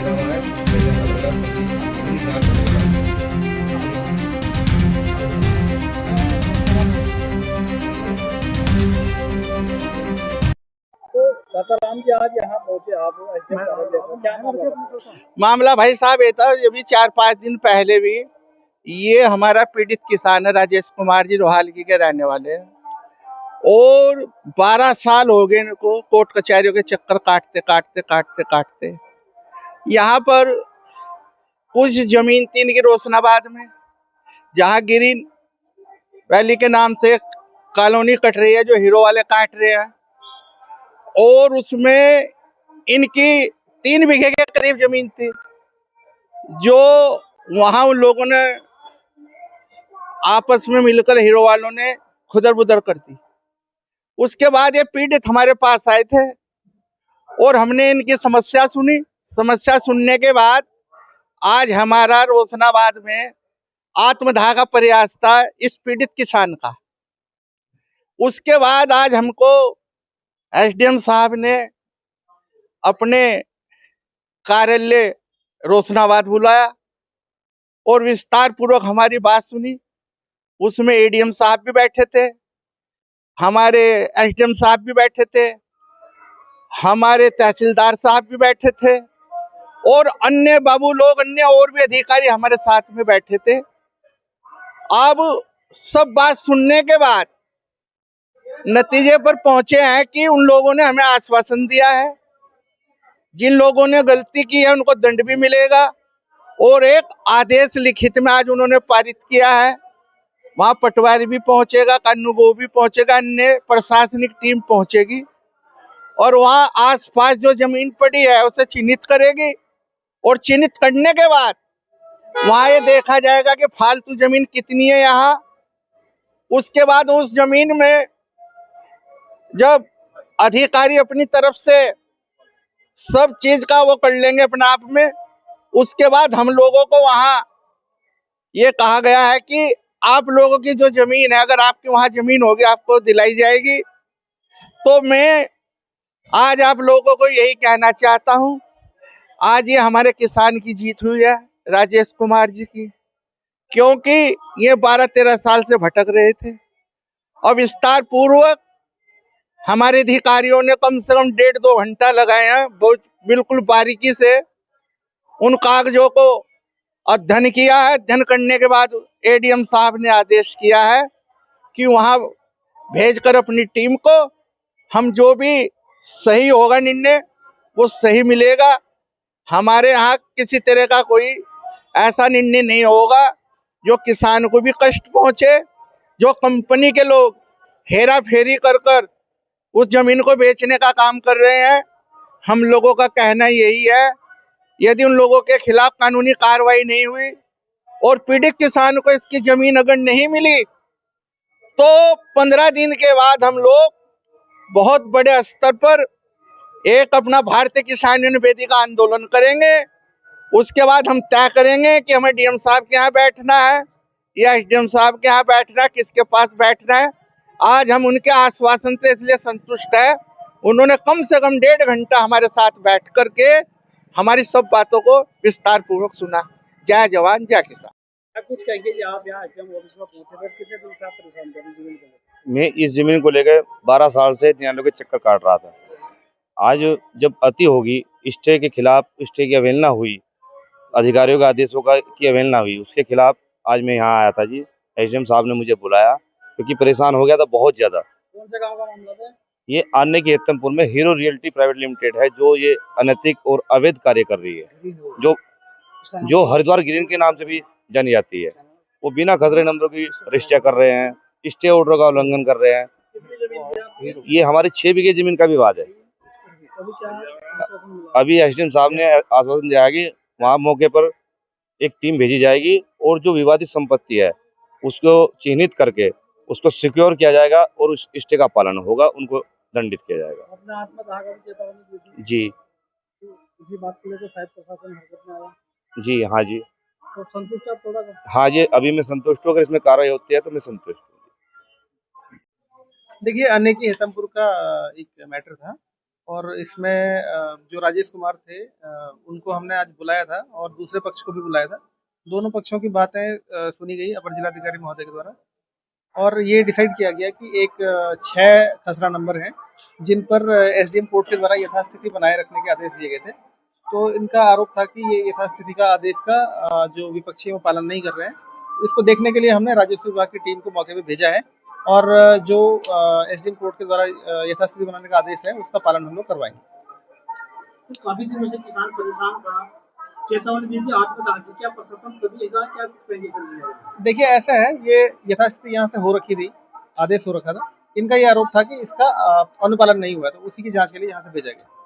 राम जी आज यहाँ पहुंचे आप क्या मामला भाई साहब ये था, ये भी 4-5 दिन पहले भी ये हमारा पीड़ित किसान है राजेश कुमार जी रोहालगी के रहने वाले हैं और 12 साल हो गए इनको कोर्ट कचहरियों के चक्कर काटते काटते काटते काटते। यहाँ पर कुछ जमीन थी इनकी रोशनाबाद में, जहाँ ग्रीन वैली के नाम से कॉलोनी कट रही है जो हीरो वाले काट रहे हैं, और उसमें इनकी 3 बीघे के करीब जमीन थी जो वहां उन लोगों ने आपस में मिलकर हीरो वालों ने खुदर बुदर कर दी। उसके बाद ये पीड़ित हमारे पास आए थे और हमने इनकी समस्या सुनी। समस्या सुनने के बाद आज हमारा रोशनाबाद में आत्मदाह का प्रयास था इस पीड़ित किसान का। उसके बाद आज हमको एसडीएम साहब ने अपने कार्यालय रोशनाबाद बुलाया और विस्तार पूर्वक हमारी बात सुनी। उसमें एडीएम साहब भी बैठे थे, हमारे एसडीएम साहब भी बैठे थे, हमारे तहसीलदार साहब भी बैठे थे और अन्य बाबू लोग, अन्य और भी अधिकारी हमारे साथ में बैठे थे। अब सब बात सुनने के बाद नतीजे पर पहुंचे हैं कि उन लोगों ने हमें आश्वासन दिया है, जिन लोगों ने गलती की है उनको दंड भी मिलेगा और एक आदेश लिखित में आज उन्होंने पारित किया है। वहां पटवारी भी पहुंचेगा, कानूनगो भी पहुंचेगा, अन्य प्रशासनिक टीम पहुंचेगी और वहां आसपास जो जमीन पड़ी है उसे चिन्हित करेगी और चिन्हित करने के बाद वहां ये देखा जाएगा कि फालतू जमीन कितनी है यहाँ। उसके बाद उस जमीन में जब अधिकारी अपनी तरफ से सब चीज का वो कर लेंगे अपने आप में, उसके बाद हम लोगों को वहां ये कहा गया है कि आप लोगों की जो जमीन है, अगर आपकी वहां जमीन होगी आपको दिलाई जाएगी। तो मैं आज आप लोगों को यही कहना चाहता हूं, आज ये हमारे किसान की जीत हुई है राजेश कुमार जी की, क्योंकि ये 12-13 साल से भटक रहे थे और विस्तार पूर्वक हमारे अधिकारियों ने कम से कम 1.5-2 घंटा लगाए हैं, बहुत बिल्कुल बारीकी से उन कागजों को अध्ययन किया है। अध्ययन करने के बाद एडीएम साहब ने आदेश किया है कि वहां भेजकर अपनी टीम को हम जो भी सही होगा निर्णय वो सही मिलेगा। हमारे यहाँ किसी तरह का कोई ऐसा निर्णय नहीं होगा जो किसान को भी कष्ट पहुंचे। जो कंपनी के लोग हेरा फेरी कर कर उस जमीन को बेचने का काम कर रहे हैं, हम लोगों का कहना यही है, यदि उन लोगों के खिलाफ कानूनी कार्रवाई नहीं हुई और पीड़ित किसान को इसकी जमीन अगर नहीं मिली तो 15 दिन के बाद हम लोग बहुत बड़े स्तर पर एक अपना भारतीय किसान यूनियन वेदिका आंदोलन करेंगे। उसके बाद हम तय करेंगे कि हमें डीएम साहब के यहाँ बैठना है या एसडीएम साहब के यहाँ बैठना है, किसके पास बैठना है। आज हम उनके आश्वासन से इसलिए संतुष्ट है, उन्होंने कम से कम 1.5 घंटा हमारे साथ बैठ करके हमारी सब बातों को विस्तार पूर्वक सुना। जय जवान जय किसान। कुछ कहिए, आप यहाँ एसडीएम ऑफिस में पहुंचे थे, कितने दिन से आप परेशान थे जमीन को लेकर? मैं इस जमीन को लेकर 12 साल से न्यायालय के चक्कर काट रहा था। आज जब अति होगी, स्टे के खिलाफ स्टे की अवहेलना हुई, अधिकारियों के आदेशों का की अवहेलना हुई, उसके खिलाफ आज मैं यहाँ आया था जी। एसडीएम साहब ने मुझे बुलाया क्योंकि परेशान हो गया था बहुत ज्यादा। कौन से गांव का मामला था? ये आने के हेतमपुर में हीरो रियल्टी प्राइवेट लिमिटेड है, जो ये अनैतिक और अवैध कार्य कर रही है, जो हरिद्वार ग्रीन के नाम से भी जानी जाती है। वो बिना खसरे नंबरों की रजिस्ट्रियां कर रहे हैं, स्टे ऑर्डर का उल्लंघन कर रहे हैं। ये हमारी 6 बीघे जमीन का विवाद है। अभी एसडीएम साहब ने आश्वासन दिया है कि वहां मौके पर एक टीम भेजी जाएगी और जो विवादित संपत्ति है उसको चिन्हित करके उसको सिक्योर किया जाएगा और उस स्टे का पालन होगा, उनको दंडित किया जाएगा। जी, इसी बात को लेकर शायद प्रशासन हरकत में आया। जी हाँ जी, तो संतुष्ट आप थोड़ा सा? हाँ जी, अभी मैं संतुष्ट हूँ। अगर इसमें कार्रवाई होती है तो मैं संतुष्ट हूँ। देखिए, अनेकी हेतमपुर का एक मैटर था और इसमें जो राजेश कुमार थे उनको हमने आज बुलाया था और दूसरे पक्ष को भी बुलाया था। दोनों पक्षों की बातें सुनी गई अपर जिलाधिकारी महोदय के द्वारा और ये डिसाइड किया गया कि एक 6 खसरा नंबर हैं जिन पर एसडीएम कोर्ट के द्वारा यथास्थिति बनाए रखने के आदेश दिए गए थे। तो इनका आरोप था कि ये यथास्थिति का आदेश का जो विपक्षी है वो पालन नहीं कर रहे हैं। इसको देखने के लिए हमने राजस्व विभाग की टीम को मौके पे भेजा है और जो एसडीएम कोर्ट के द्वारा यथास्थिति बनाने का आदेश है उसका पालन हम लोग करवाएंगे। काफी दिनों से किसान परेशान था, चेतावनी दी थी, आत्मदाह की, क्या प्रशासन कभी क्या देखिए ऐसा है, ये यथास्थिति यहाँ से हो रखी थी, आदेश हो रखा था। इनका ये आरोप था कि इसका अनुपालन नहीं हुआ, तो उसी की जांच के लिए यहाँ से भेजा गया।